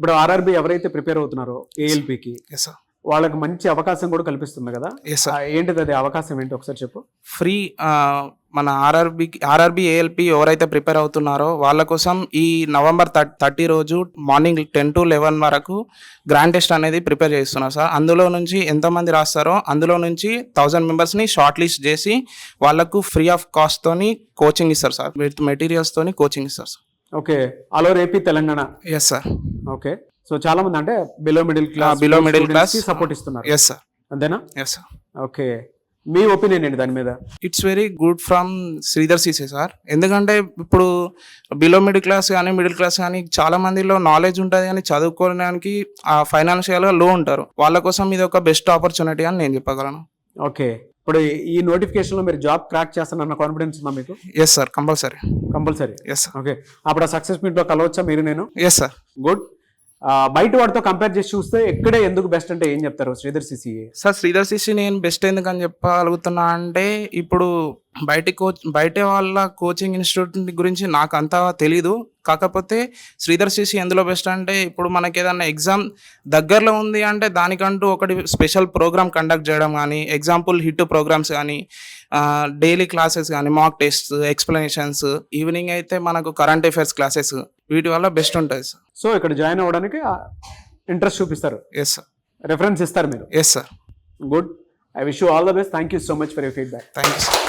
ఇప్పుడు ఆర్ఆర్బి ఎవరైతే ప్రిపేర్ అవుతున్నారో ఏఎల్పికి ఎస్ సార్. వాళ్ళకి మంచి అవకాశం కూడా కల్పిస్తుంది కదా? Yes sir. ఏంటిది అది అవకాశం ఏంటి ఒకసారి చెప్పు. ఫ్రీ మన ఆర్ఆర్బి ఏఎల్పి ఎవరైతే ప్రిపేర్ అవుతున్నారో వాళ్ళ కోసం ఈ నవంబర్ 30 రోజు మార్నింగ్ 10 to 11 వరకు గ్రాండ్ టెస్ట్ అనేది ప్రిపేర్ చేస్తున్నారు సార్. అందులో నుంచి ఎంతమంది రాస్తారో అందులో నుంచి 1000 మెంబర్స్ని షార్ట్ లిస్ట్ చేసి వాళ్ళకు ఫ్రీ ఆఫ్ కాస్ట్తోని కోచింగ్ ఇస్తారు సార్. విత్ మెటీరియల్స్తోని కోచింగ్ ఇస్తారు sir. Okay, all over AP Telangana. Yes sir. Okay, so చాలా మంది అంటే బిలో మిడిల్ క్లాస్ సపోర్ట్ ఇస్తున్నారు. Yes sir. అంతేనా? Yes sir. ఓకే, మీ ఒపీనియన్ ఏంటి దాని మీద? It's very good from Sridhar CC sir. ఎందుకంటే ఇప్పుడు బిలో మిడిల్ క్లాస్ కానీ మిడిల్ క్లాస్ కానీ చాలా మందిలో నాలెడ్జ్ ఉంటుంది కానీ చదువుకోవడానికి ఫైనాన్షియల్గా లో ఉంటారు. వాళ్ళ కోసం ఇది ఒక బెస్ట్ ఆపర్చునిటీ అని నేను చెప్పగలను. ఓకే, ఇప్పుడు ఈ నోటిఫికేషన్ లో మీరు జాబ్ క్రాక్ చేస్తానన్న కాన్ఫిడెన్స్ ఉందా మీకు? Yes sir, compulsory. Yes sir. Okay, అప్పుడు ఆ సక్సెస్ మీట్ లో కలవచ్చా మీరు నేను? Yes sir. గుడ్. బయట వాటితో కంపేర్ చేసి చూస్తే ఎక్కడే ఎందుకు బెస్ట్ అంటే ఏం చెప్తారు Sridhar CC? Sir Sridhar CC నేను బెస్ట్ ఎందుకని చెప్పగలుగుతున్నా అంటే ఇప్పుడు బయట వాళ్ళ కోచింగ్ ఇన్స్టిట్యూట్ గురించి నాకు అంతా తెలీదు. కాకపోతే శ్రీధర్ సిసి ఎందులో బెస్ట్ అంటే ఇప్పుడు మనకి ఏదన్నా ఎగ్జామ్ దగ్గరలో ఉంది అంటే దానికంటూ ఒకటి స్పెషల్ ప్రోగ్రామ్ కండక్ట్ చేయడం కానీ, ఎగ్జాంపుల్ హిట్ ప్రోగ్రామ్స్ కానీ, డైలీ క్లాసెస్ కానీ, మాక్ టెస్ట్స్, ఎక్స్ప్లెనేషన్స్, ఈవినింగ్ అయితే మనకు కరెంట్ అఫైర్స్ క్లాసెస్, వీటి వల్ల బెస్ట్ ఉంటుంది సార్. సో ఇక్కడ జాయిన్ అవ్వడానికి ఇంట్రెస్ట్ చూపిస్తారు? Yes sir. రెఫరెన్స్ ఇస్తారు మీరు? Yes sir. Good. I wish you all the best. Thank you so much for your feedback. Thank you sir.